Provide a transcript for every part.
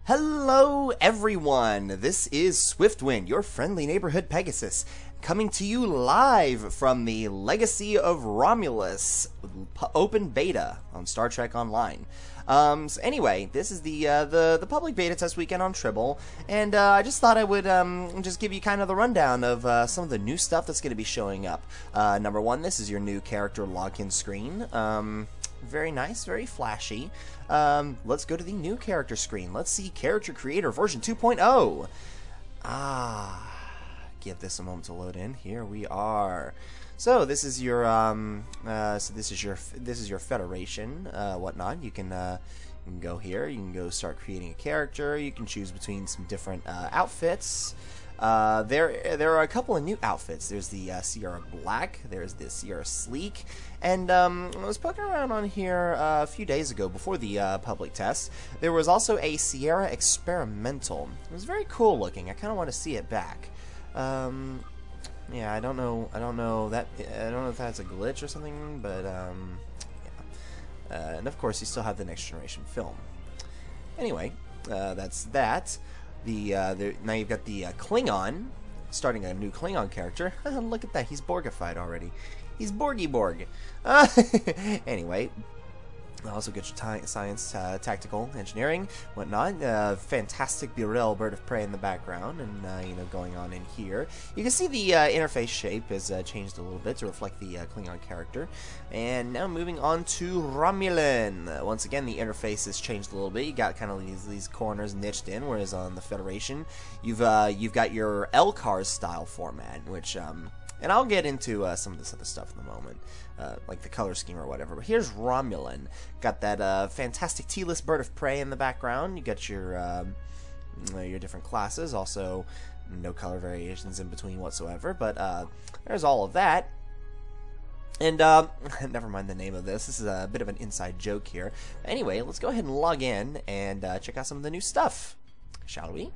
Hello everyone, this is Swiftwind, your friendly neighborhood Pegasus, coming to you live from the Legacy of Romulus open beta on Star Trek Online. So anyway, this is the public beta test weekend on Tribble, and I just thought I would just give you kind of the rundown of some of the new stuff that's going to be showing up. Number one, this is your new character login screen. Very nice, very flashy. Let's go to the new character screen. Let's see Character Creator version 2.0. Give this a moment to load in. Here we are. So this is your this is your Federation, whatnot. You can go here. You can go start creating a character. You can choose between some different outfits. There are a couple of new outfits. There's the Sierra Black, there's the Sierra Sleek, and I was poking around on here a few days ago before the public test. There was also a Sierra Experimental. It was very cool looking. I kind of want to see it back. Yeah, I don't know if that's a glitch or something, but yeah. And of course, you still have the Next Generation film. Anyway, that's that. Now you've got the Klingon, starting a new Klingon character. Look at that, he's Borgified already. He's Borgy Borg. Anyway, also get your science, tactical, engineering, whatnot. Fantastic Burrell bird of prey in the background, and you know, going on in here. You can see the interface shape has changed a little bit to reflect the Klingon character. And now moving on to Romulan. Once again, the interface has changed a little bit. You got kind of these corners niched in, whereas on the Federation, you've got your LCARS style format, which and I'll get into some of this other stuff in a moment, like the color scheme or whatever. But here's Romulan. Got that fantastic T-list bird of prey in the background. You got your different classes. Also, no color variations in between whatsoever. But there's all of that. And never mind the name of this. This is a bit of an inside joke here. Anyway, let's go ahead and log in and check out some of the new stuff, shall we?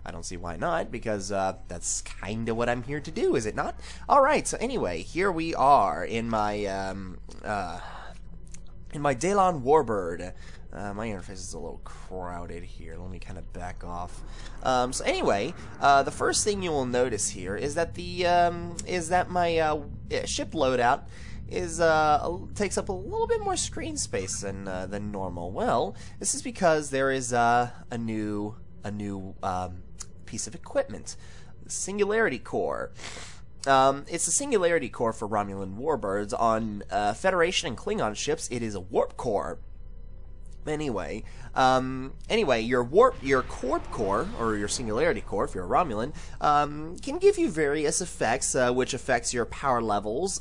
I don't see why not, because that's kind of what I'm here to do, is it not? Alright, so anyway, here we are in my Daylon Warbird. My interface is a little crowded here. Let me kind of back off. So anyway, the first thing you will notice here is that my ship loadout takes up a little bit more screen space than normal. Well, this is because there is a new piece of equipment, the Singularity Core. It's a Singularity Core for Romulan warbirds. On Federation and Klingon ships, it is a warp core. Anyway, your Corp Core, or your Singularity Core, if you're a Romulan, can give you various effects, which affects your power levels,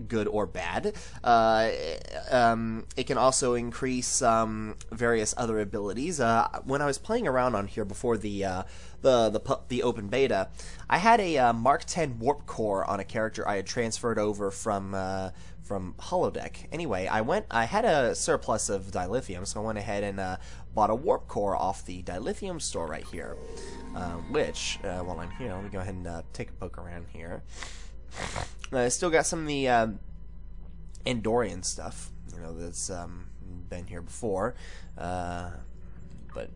good or bad. It can also increase various other abilities. When I was playing around on here before the open beta, I had a Mark 10 Warp Core on a character I had transferred over from Holodeck. Anyway, I had a surplus of dilithium, so I went ahead and bought a warp core off the dilithium store right here. Which, while I'm here, let me go ahead and take a poke around here. I still got some of the Andorian stuff, you know, that's been here before. But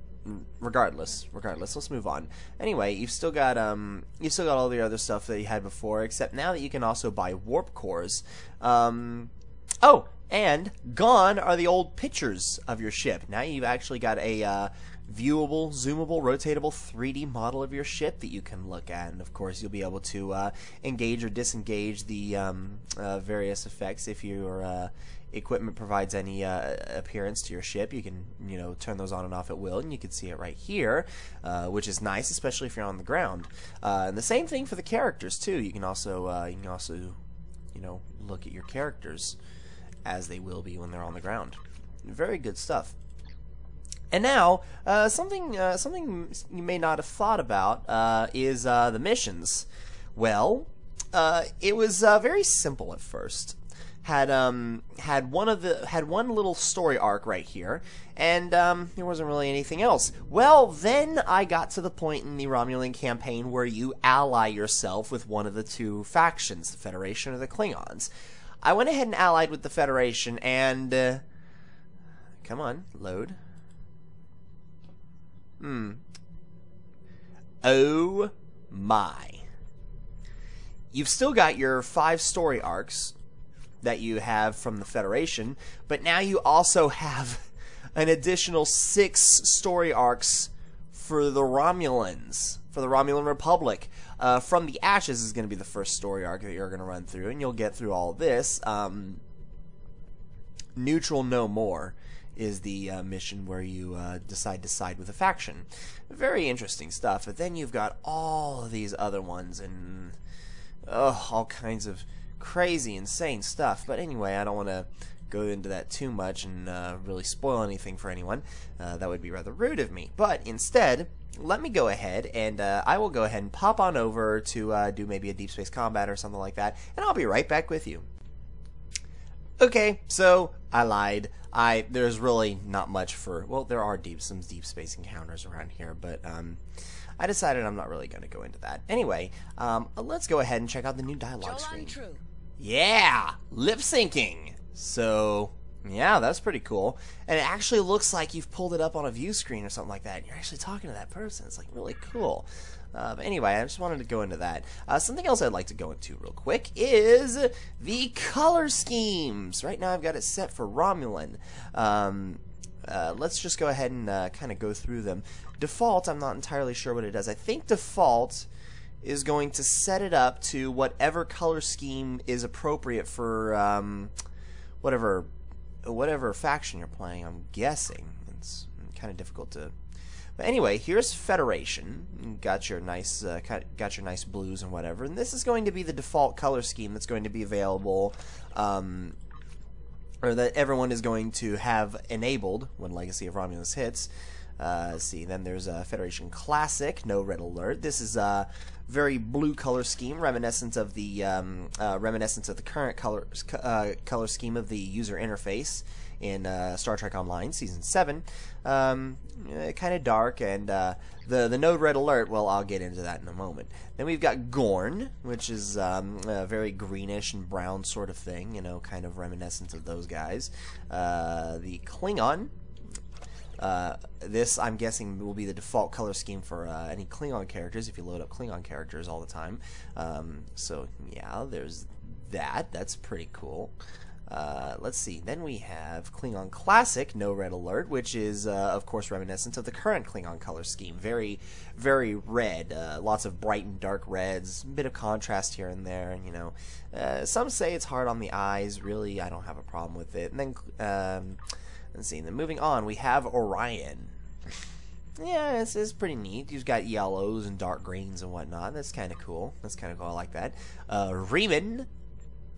regardless, let's move on. Anyway, you've still got all the other stuff that you had before, except now that you can also buy warp cores. Oh, and gone are the old pictures of your ship. Now you've actually got a viewable, zoomable, rotatable 3D model of your ship that you can look at, and of course you'll be able to engage or disengage the various effects if your equipment provides any appearance to your ship. You can, you know, turn those on and off at will, and you can see it right here, which is nice, especially if you're on the ground. And the same thing for the characters too. You can also you know, look at your characters as they will be when they're on the ground. Very good stuff. And now, something you may not have thought about is the missions. Well, it was very simple at first. Had one little story arc right here, and there wasn't really anything else. Well, then I got to the point in the Romulan campaign where you ally yourself with one of the two factions, the Federation or the Klingons. I went ahead and allied with the Federation, and come on, load. Oh my. You've still got your 5 story arcs that you have from the Federation, but now you also have an additional 6 story arcs for the Romulans, for the Romulan Republic. From the Ashes is going to be the first story arc that you're going to run through, and you'll get through all of this. Neutral No More is the mission where you decide to side with a faction. Very interesting stuff, but then you've got all of these other ones, and all kinds of crazy, insane stuff. But anyway, I don't want to go into that too much and really spoil anything for anyone. That would be rather rude of me. But instead, let me go ahead and I will go ahead and pop on over to do maybe a Deep Space Combat or something like that, and I'll be right back with you. Okay, so I lied. There's really not much for, well, there are some deep space encounters around here, but I decided I'm not really going to go into that. Anyway, let's go ahead and check out the new dialogue screen. Yeah, lip syncing. So yeah, that's pretty cool. And it actually looks like you've pulled it up on a view screen or something like that, and you're actually talking to that person. It's like really cool. But anyway, I just wanted to go into that. Something else I'd like to go into real quick is the color schemes. Right now I've got it set for Romulan. Let's just go ahead and kind of go through them. Default, I'm not entirely sure what it does. I think default is going to set it up to whatever color scheme is appropriate for whatever faction you're playing, I'm guessing. It's kind of difficult to... But anyway, here's Federation. Got your nice blues and whatever. And this is going to be the default color scheme that's going to be available, or that everyone is going to have enabled when Legacy of Romulus hits. See, then there's a Federation Classic, no red alert. This is a very blue color scheme, reminiscent of the current color scheme of the user interface in Star Trek Online Season 7. Kind of dark, and the no red alert, well, I'll get into that in a moment. Then we've got Gorn, which is a very greenish and brown sort of thing, you know, kind of reminiscent of those guys. The Klingon. This, I'm guessing, will be the default color scheme for any Klingon characters if you load up Klingon characters all the time. So, yeah, there's that. That's pretty cool. Let's see. Then we have Klingon Classic, no red alert, which is, of course, reminiscent of the current Klingon color scheme. Very, very red. Lots of bright and dark reds. A bit of contrast here and there. And, you know, some say it's hard on the eyes. Really, I don't have a problem with it. And then, let's see. Then moving on, we have Orion. Yeah, it's pretty neat. You've got yellows and dark greens and whatnot. That's kind of cool. I like that. Riemann,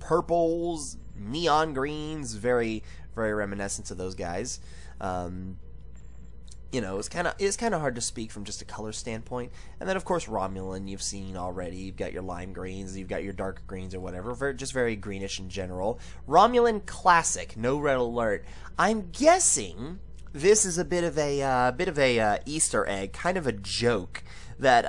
purples, neon greens, very, very reminiscent of those guys. You know, it's kind of hard to speak from just a color standpoint. And then, of course, Romulan, you've seen already. You've got your lime greens, you've got your dark greens or whatever. Just very greenish in general. Romulan Classic, no red alert. I'm guessing this is a bit of a Easter egg, kind of a joke that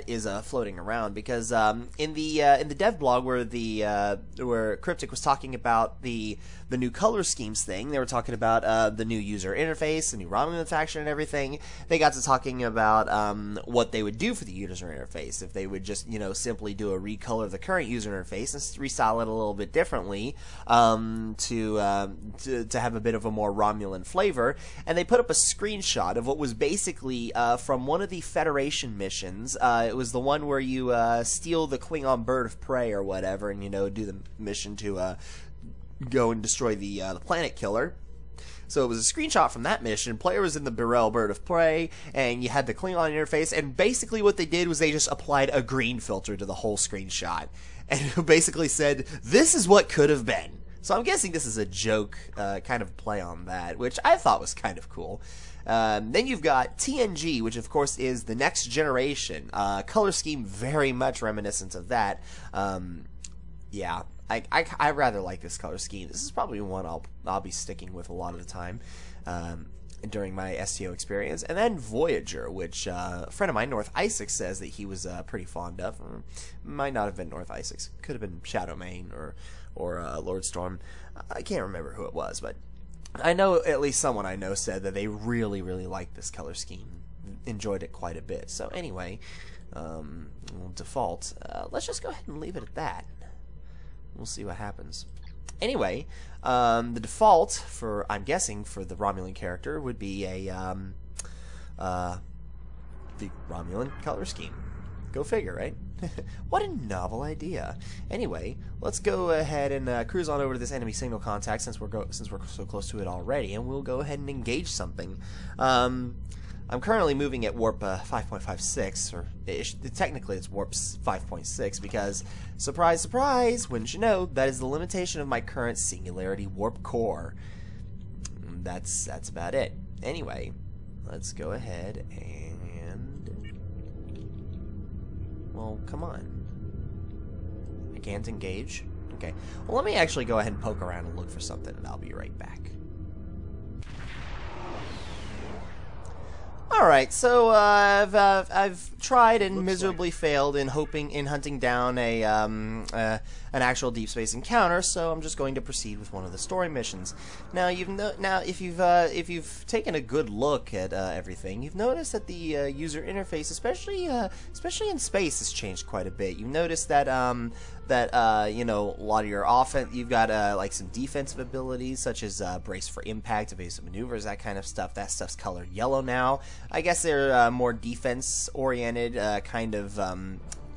is floating around, because in the dev blog where Cryptic was talking about the new color schemes thing, they were talking about the new user interface, the new Romulan faction and everything. They got to talking about what they would do for the user interface if they would just, you know, simply do a recolor of the current user interface and restyle it a little bit differently to have a bit of a more Romulan flavor. And they put up a screenshot of what was basically from one of the Federation missions. It was the one where you steal the Klingon bird of prey or whatever, and, you know, do the mission to go and destroy the planet killer. So it was a screenshot from that mission. Player was in the Burrell bird of prey, and you had the Klingon interface, and basically what they did was they just applied a green filter to the whole screenshot, and basically said, this is what could have been. So I'm guessing this is a joke kind of play on that, which I thought was kind of cool. Then you've got TNG, which of course is the next generation. Color scheme very much reminiscent of that. Yeah, I rather like this color scheme. This is probably one I'll be sticking with a lot of the time during my STO experience. And then Voyager, which a friend of mine, North Isaac, says that he was pretty fond of. Or might not have been North Isaac. Could have been Shadowmane or Lord Storm. I can't remember who it was, but I know at least someone I know said that they really, really liked this color scheme, enjoyed it quite a bit. So anyway, default. Let's just go ahead and leave it at that. We'll see what happens. Anyway, the default for, I'm guessing, for the Romulan character would be a the Romulan color scheme. Go figure, right? What a novel idea. Anyway, let's go ahead and cruise on over to this enemy signal contact since we're so close to it already, and we'll go ahead and engage something. I'm currently moving at warp 5.56, or technically it's warp 5.6 because, surprise, surprise, wouldn't you know, that is the limitation of my current singularity warp core. That's about it. Anyway, let's go ahead and, well, come on. I can't engage. Okay. Well, let me actually go ahead and poke around and look for something, and I'll be right back. Alright, so I've tried and miserably failed in hunting down an actual deep space encounter, so I'm just going to proceed with one of the story missions. Now if you've taken a good look at everything, you've noticed that the user interface, especially in space, has changed quite a bit. You've noticed that you know, a lot of your offense, you've got like some defensive abilities such as brace for impact, evasive maneuvers, that kind of stuff. That stuff's colored yellow now. I guess they're more defense oriented, kind of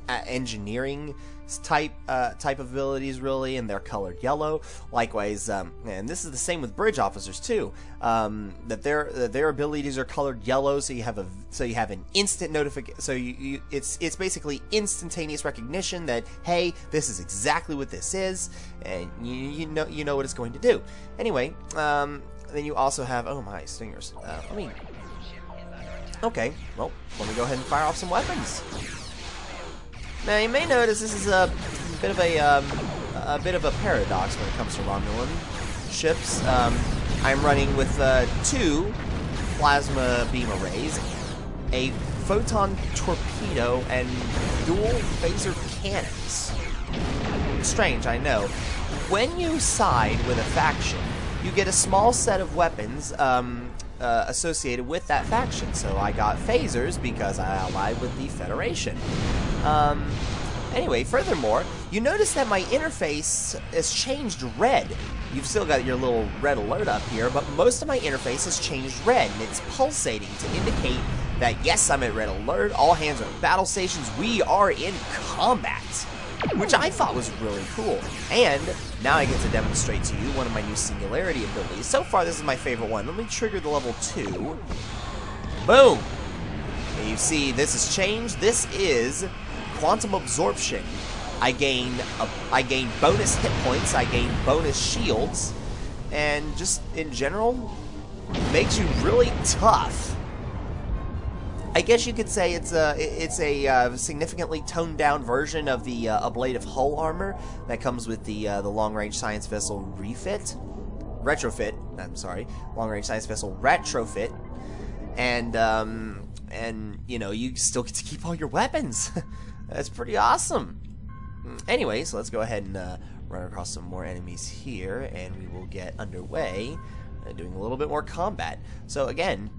engineering type of abilities, really, and they're colored yellow. Likewise, and this is the same with bridge officers too. That their abilities are colored yellow, so you have an instant notification. So it's basically instantaneous recognition that, hey, this is exactly what this is, and you know what it's going to do. Anyway, then you also have, oh my stingers. Okay, well, let me go ahead and fire off some weapons. Now you may notice this is a bit of a paradox when it comes to Romulan ships. I'm running with 2 plasma beam arrays, a photon torpedo, and dual phaser cannons. Strange, I know. When you side with a faction, you get a small set of weapons associated with that faction. So I got phasers because I allied with the Federation. Anyway, furthermore, you notice that my interface has changed red. You've still got your little red alert up here, but most of my interface has changed red, and it's pulsating to indicate that, yes, I'm at red alert, all hands are at battle stations, we are in combat, which I thought was really cool. And now I get to demonstrate to you one of my new singularity abilities. So far, this is my favorite one. Let me trigger the level 2. Boom! And you see, this has changed. This is quantum absorption. I gain bonus hit points, I gain bonus shields, and just in general makes you really tough. I guess you could say it's a significantly toned down version of the ablative hull armor that comes with the long range science vessel retrofit. I'm sorry, long range science vessel retrofit, and you know, you still get to keep all your weapons. That's pretty awesome. Anyway, so let's go ahead and run across some more enemies here, and we will get underway doing a little bit more combat. So again,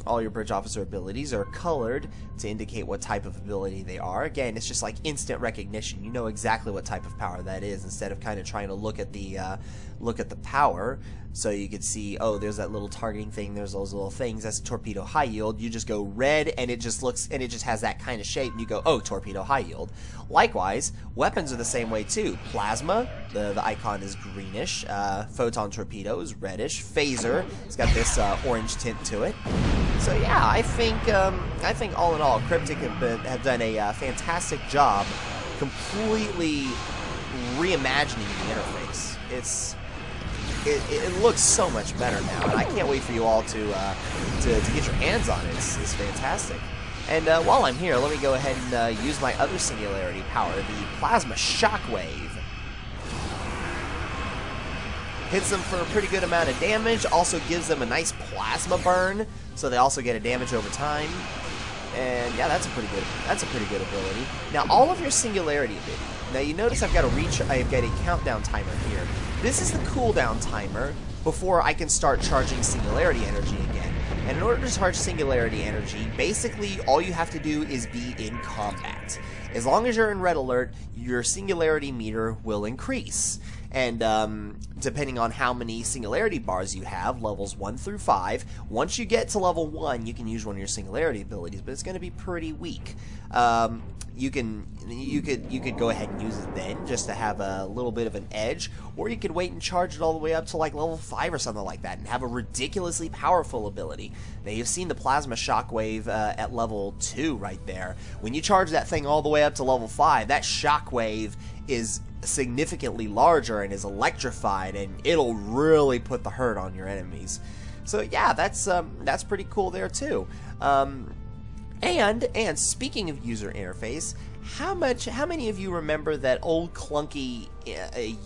all your bridge officer abilities are colored to indicate what type of ability they are. Again, it's just like instant recognition. You know exactly what type of power that is, instead of kind of trying to look at the power. So you could see, oh, there's that little targeting thing, there's those little things, that's a torpedo high yield. You just go red, and it just looks, and it just has that kind of shape, and you go, oh, torpedo high yield. Likewise, weapons are the same way too. Plasma, the icon is greenish. Photon torpedo is reddish. Phaser, it's got this orange tint to it. So yeah, I think all in all, Cryptic have done a fantastic job completely reimagining the interface. It looks so much better now, and I can't wait for you all to get your hands on it. It's fantastic. And while I'm here, let me go ahead and use my other singularity power, the Plasma Shockwave. Hits them for a pretty good amount of damage, also gives them a nice plasma burn, so they also get a damage over time. And yeah, that's a pretty good ability. Now, all of your singularity ability. Now you notice I've got a countdown timer here. This is the cooldown timer before I can start charging Singularity Energy again. And in order to charge Singularity Energy, basically all you have to do is be in combat. As long as you're in Red Alert, your Singularity meter will increase. And depending on how many Singularity bars you have, levels 1 through 5, once you get to level 1, you can use one of your Singularity abilities, but it's going to be pretty weak. You could go ahead and use it then, just to have a little bit of an edge, or you could wait and charge it all the way up to like level 5 or something like that, and have a ridiculously powerful ability. Now you've seen the Plasma Shockwave at level 2 right there. When you charge that thing all the way up to level 5, that Shockwave is significantly larger and is electrified, and it'll really put the hurt on your enemies. So yeah, that's pretty cool there too. And speaking of user interface, how many of you remember that old clunky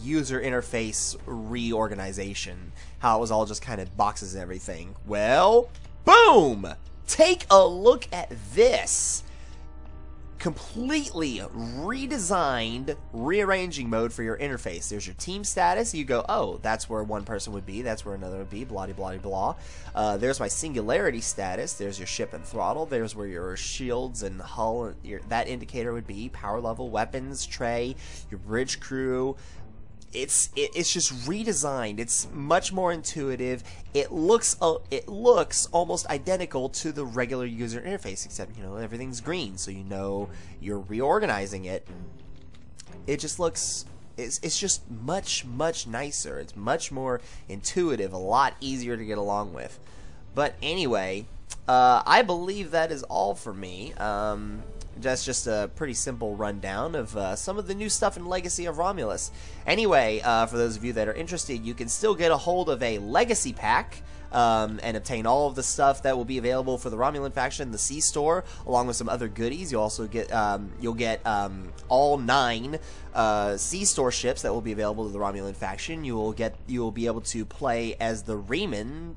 user interface reorganization? How it was all just kind of boxes and everything. Well, boom! Take a look at this. Completely redesigned rearranging mode for your interface. There's your team status. You go, oh, that's where one person would be, that's where another would be, blah blah blah. There's my singularity status. There's your ship and throttle. There's where your shields and hull, that indicator would be, power level, weapons tray, your bridge crew. It's just redesigned. It's much more intuitive. It looks almost identical to the regular user interface, except everything's green, so you're reorganizing it. It just looks it's just much nicer. It's much more intuitive, a lot easier to get along with. But anyway, I believe that is all for me. That's just a pretty simple rundown of some of the new stuff in Legacy of Romulus. Anyway, for those of you that are interested, you can still get a hold of a Legacy Pack and obtain all of the stuff that will be available for the Romulan faction, the C Store, along with some other goodies. You'll also get all 9 C Store ships that will be available to the Romulan faction. You will be able to play as a Reman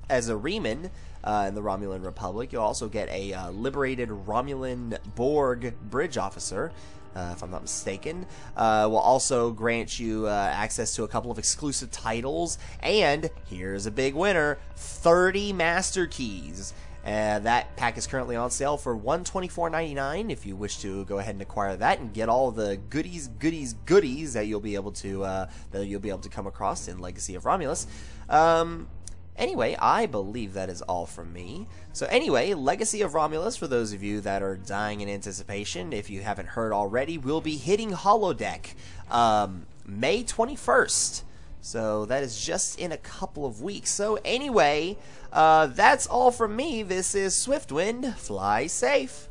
in the Romulan Republic. You'll also get a liberated Romulan Borg bridge officer, if I'm not mistaken. Will also grant you access to a couple of exclusive titles, and here's a big winner: 30 Master Keys. That pack is currently on sale for $124.99. If you wish to go ahead and acquire that and get all the goodies that you'll be able to come across in Legacy of Romulus. Anyway, I believe that is all from me. So anyway, Legacy of Romulus, for those of you that are dying in anticipation, if you haven't heard already, will be hitting Holodeck May 21st. So that is just in a couple of weeks. So anyway, that's all from me. This is Swiftwind. Fly safe.